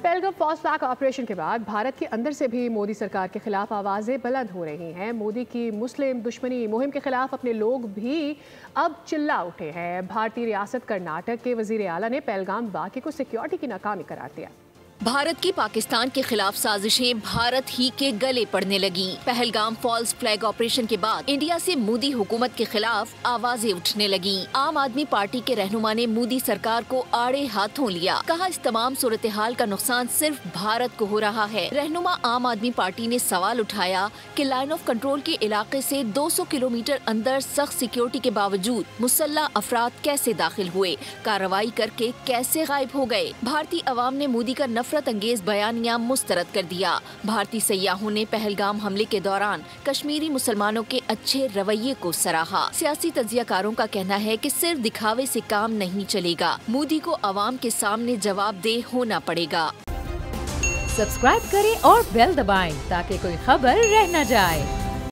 Pahalgam false flag operation के बाद भारत के अंदर से भी मोदी सरकार के खिलाफ आवाजें बुलंद हो रही हैं। मोदी की मुस्लिम दुश्मनी मुहिम के खिलाफ अपने लोग भी अब चिल्ला उठे हैं। भारतीय रियासत कर्नाटक के वजीर आला ने पहलगाम वाक़े को सिक्योरिटी की नाकामी करार दिया। भारत की पाकिस्तान के खिलाफ साजिशें भारत ही के गले पड़ने लगी। पहलगाम फॉल्स फ्लैग ऑपरेशन के बाद इंडिया से मोदी हुकूमत के खिलाफ आवाजें उठने लगी। आम आदमी पार्टी के रहनुमा ने मोदी सरकार को आड़े हाथों लिया। कहा, इस तमाम सूरत हाल का नुकसान सिर्फ भारत को हो रहा है। रहनुमा आम आदमी पार्टी ने सवाल उठाया कि लाइन ऑफ कंट्रोल के इलाके से 200 किलोमीटर अंदर सख्त सिक्योरिटी के बावजूद मुसल्ला अफराद कैसे दाखिल हुए, कार्रवाई करके कैसे गायब हो गए। भारतीय अवाम ने मोदी का नफरत अंगेज बयानिया मुस्तरद कर दिया। भारतीय सयाहों ने पहलगाम हमले के दौरान कश्मीरी मुसलमानों के अच्छे रवैये को सराहा। सियासी तज्जियाकारों का कहना है कि सिर्फ दिखावे से काम नहीं चलेगा, मोदी को अवाम के सामने जवाबदेह होना पड़ेगा। सब्सक्राइब करें और बेल दबाएं ताकि कोई खबर रह न जाए।